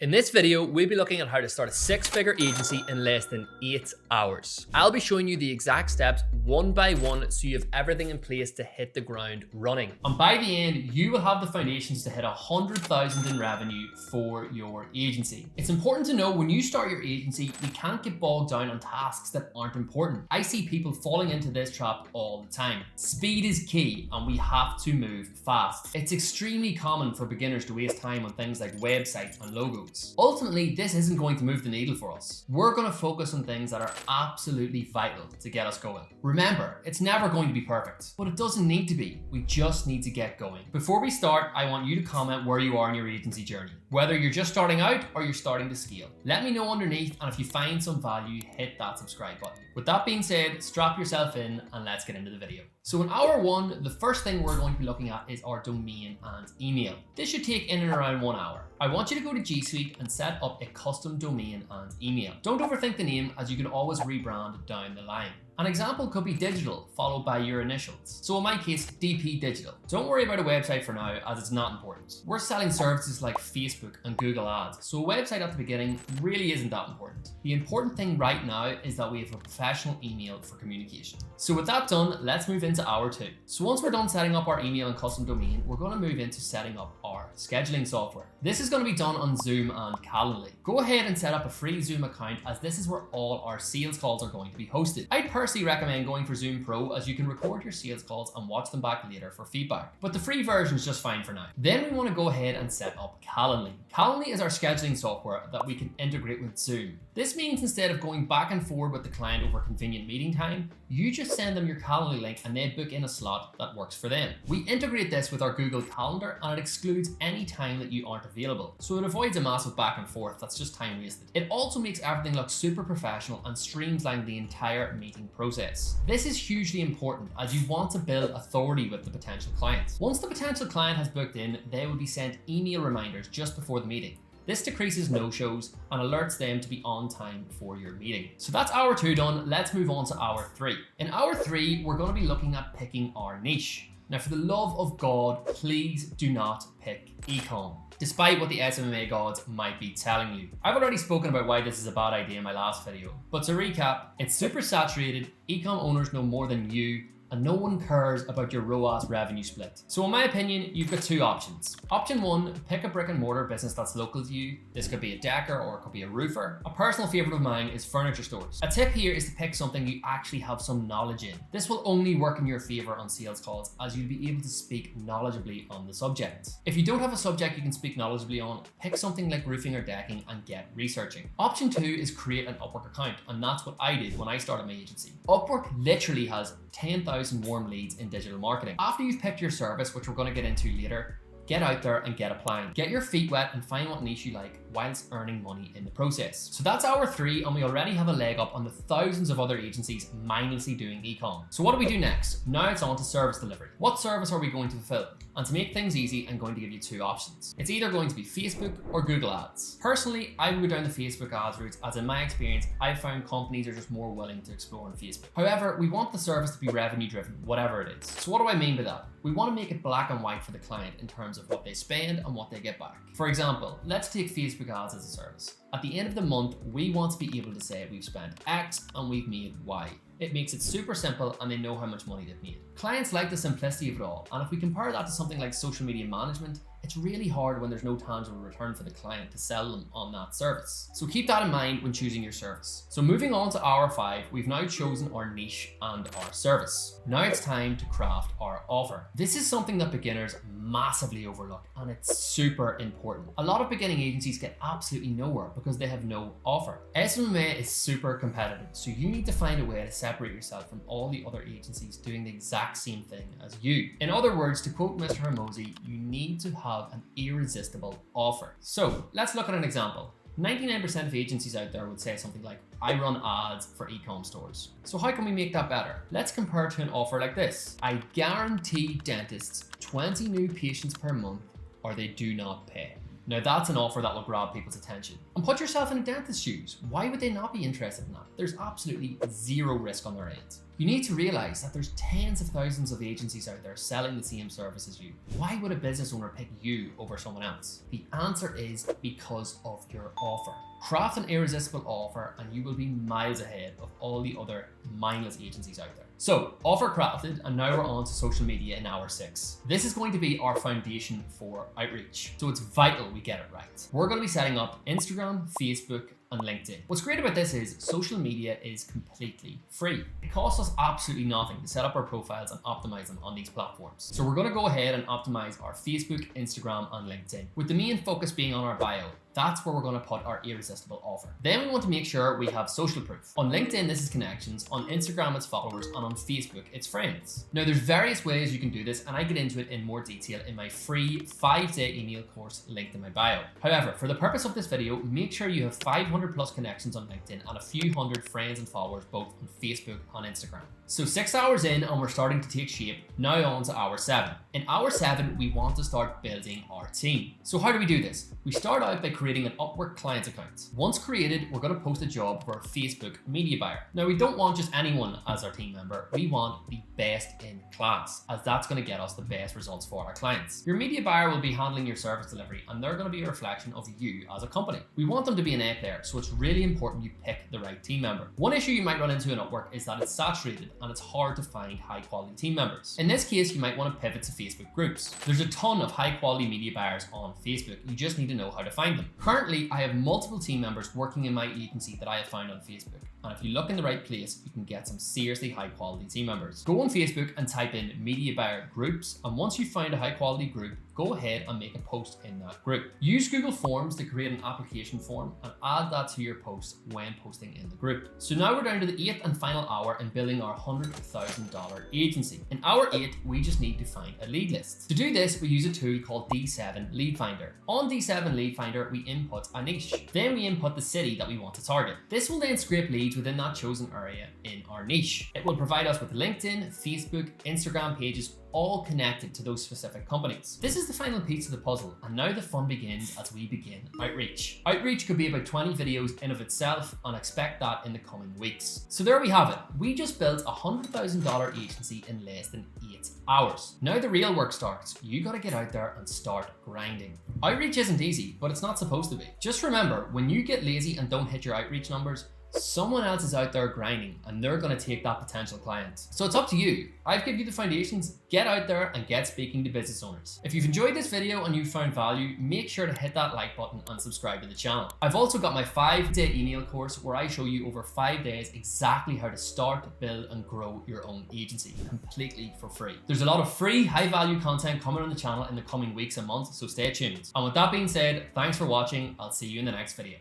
In this video, we'll be looking at how to start a six-figure agency in less than 8 hours. I'll be showing you the exact steps one by one so you have everything in place to hit the ground running. And by the end, you will have the foundations to hit 100,000 in revenue for your agency. It's important to know when you start your agency, you can't get bogged down on tasks that aren't important. I see people falling into this trap all the time. Speed is key and we have to move fast. It's extremely common for beginners to waste time on things like websites and logos. Ultimately, this isn't going to move the needle for us. We're going to focus on things that are absolutely vital to get us going. Remember, it's never going to be perfect, but it doesn't need to be. We just need to get going. Before we start, I want you to comment where you are in your agency journey, whether you're just starting out or you're starting to scale. Let me know underneath, and if you find some value, hit that subscribe button. With that being said, strap yourself in and let's get into the video. So in hour one, the first thing we're going to be looking at is our domain and email. This should take in and around 1 hour. I want you to go to G Suite and set up a custom domain and email. Don't overthink the name, as you can always rebrand down the line. An example could be digital, followed by your initials. So in my case, DP Digital. Don't worry about a website for now, as it's not important. We're selling services like Facebook and Google Ads, so a website at the beginning really isn't that important. The important thing right now is that we have a professional email for communication. So with that done, let's move into hour two. So once we're done setting up our email and custom domain, we're going to move into setting up our scheduling software. This is going to be done on Zoom and Calendly. Go ahead and set up a free Zoom account, as this is where all our sales calls are going to be hosted. I personally recommend going for Zoom Pro, as you can record your sales calls and watch them back later for feedback. But the free version is just fine for now. Then we want to go ahead and set up Calendly. Calendly is our scheduling software that we can integrate with Zoom. This means instead of going back and forward with the client over convenient meeting time, you just send them your Calendly link and they book in a slot that works for them. We integrate this with our Google Calendar, and it excludes any time that you aren't available. So it avoids a massive back and forth that's just time wasted. It also makes everything look super professional and streamlines the entire meeting process. This is hugely important, as you want to build authority with the potential client. Once the potential client has booked in, they will be sent email reminders just before the meeting. This decreases no-shows and alerts them to be on time for your meeting. So that's hour two done. Let's move on to hour three. In hour three, we're going to be looking at picking our niche. Now, for the love of God, please do not pick e-com, despite what the SMMA gods might be telling you. I've already spoken about why this is a bad idea in my last video, but to recap, it's super saturated, e-com owners know more than you, and no one cares about your ROAS revenue split. So in my opinion, you've got two options. Option one, pick a brick and mortar business that's local to you. This could be a decker or it could be a roofer. A personal favorite of mine is furniture stores. A tip here is to pick something you actually have some knowledge in. This will only work in your favor on sales calls, as you'll be able to speak knowledgeably on the subject. If you don't have a subject you can speak knowledgeably on, pick something like roofing or decking and get researching. Option two is create an Upwork account, and that's what I did when I started my agency. Upwork literally has 10,000 warm leads in digital marketing. After you've picked your service, which we're going to get into later, get out there and get applying. Get your feet wet and find what niche you like, whilst earning money in the process. So that's hour three, and we already have a leg up on the thousands of other agencies mindlessly doing e-com. So what do we do next? Now it's on to service delivery. What service are we going to fulfill? And to make things easy, I'm going to give you two options. It's either going to be Facebook or Google Ads. Personally, I would go down the Facebook ads route, as in my experience, I've found companies are just more willing to explore on Facebook. However, we want the service to be revenue driven, whatever it is. So what do I mean by that? We want to make it black and white for the client in terms of what they spend and what they get back. For example, let's take Facebook ads as a service. At the end of the month, we want to be able to say we've spent X and we've made Y. It makes it super simple and they know how much money they've made. Clients like the simplicity of it all, and if we compare that to something like social media management, it's really hard when there's no tangible return for the client to sell them on that service. So keep that in mind when choosing your service. So moving on to hour five, we've now chosen our niche and our service. Now it's time to craft our offer. This is something that beginners massively overlook, and it's super important. A lot of beginning agencies get absolutely nowhere because they have no offer. SMMA is super competitive, so you need to find a way to separate yourself from all the other agencies doing the exact same thing as you. In other words, to quote Mr. Hermosi, you need to have an irresistible offer. So let's look at an example. 99% of agencies out there would say something like, I run ads for e-com stores. So how can we make that better? Let's compare to an offer like this. I guarantee dentists 20 new patients per month, or they do not pay. Now that's an offer that will grab people's attention. And put yourself in a dentist's shoes. Why would they not be interested in that? There's absolutely zero risk on their end. You need to realize that there's tens of thousands of agencies out there selling the same service as you. Why would a business owner pick you over someone else? The answer is because of your offer. Craft an irresistible offer and you will be miles ahead of all the other mindless agencies out there. So, offer crafted, and now we're on to social media in hour 6. This is going to be our foundation for outreach, so it's vital we get it right. We're going to be setting up Instagram, Facebook, and LinkedIn. What's great about this is social media is completely free. It costs us absolutely nothing to set up our profiles and optimize them on these platforms. So we're going to go ahead and optimize our Facebook, Instagram, and LinkedIn, with the main focus being on our bio. That's where we're going to put our irresistible offer. Then we want to make sure we have social proof. On LinkedIn, this is connections. On Instagram, it's followers. And on Facebook, it's friends. Now, there's various ways you can do this, and I get into it in more detail in my free 5-day email course linked in my bio. However, for the purpose of this video, make sure you have 500 plus connections on LinkedIn and a few hundred friends and followers both on Facebook and Instagram. So 6 hours in and we're starting to take shape. Now on to hour 7. In hour 7, we want to start building our team. So how do we do this? We start out by creating an Upwork client account. Once created, we're going to post a job for a Facebook media buyer. Now we don't want just anyone as our team member. We want the best in class, as that's going to get us the best results for our clients. Your media buyer will be handling your service delivery, and they're going to be a reflection of you as a company. We want them to be an A player, so it's really important you pick the right team member. One issue you might run into in Upwork is that it's saturated and it's hard to find high quality team members. In this case, you might want to pivot to Facebook groups. There's a ton of high quality media buyers on Facebook. You just need to know how to find them. Currently, I have multiple team members working in my agency that I have found on Facebook. And if you look in the right place, you can get some seriously high quality team members. Go on Facebook and type in media buyer groups. And once you find a high quality group, go ahead and make a post in that group. Use Google Forms to create an application form and add that to your post when posting in the group. So now we're down to the 8th and final hour in building our $100,000 agency. In hour 8, we just need to find a lead list. To do this, we use a tool called D7 Lead Finder. On D7 Lead Finder, we input a niche. Then we input the city that we want to target. This will then scrape leads within that chosen area in our niche. It will provide us with LinkedIn, Facebook, Instagram pages, all connected to those specific companies. This is the final piece of the puzzle, and now the fun begins as we begin outreach. Outreach could be about 20 videos in of itself, and expect that in the coming weeks. So there we have it. We just built a $100,000 agency in less than 8 hours. Now the real work starts. You gotta get out there and start grinding. Outreach isn't easy, but it's not supposed to be. Just remember, when you get lazy and don't hit your outreach numbers, someone else is out there grinding and they're going to take that potential client. So it's up to you. I've given you the foundations. Get out there and get speaking to business owners. If you've enjoyed this video and you found value, make sure to hit that like button and subscribe to the channel. I've also got my 5-day email course where I show you over 5 days exactly how to start, build, and grow your own agency completely for free. There's a lot of free, high-value content coming on the channel in the coming weeks and months, so stay tuned. And with that being said, thanks for watching. I'll see you in the next video.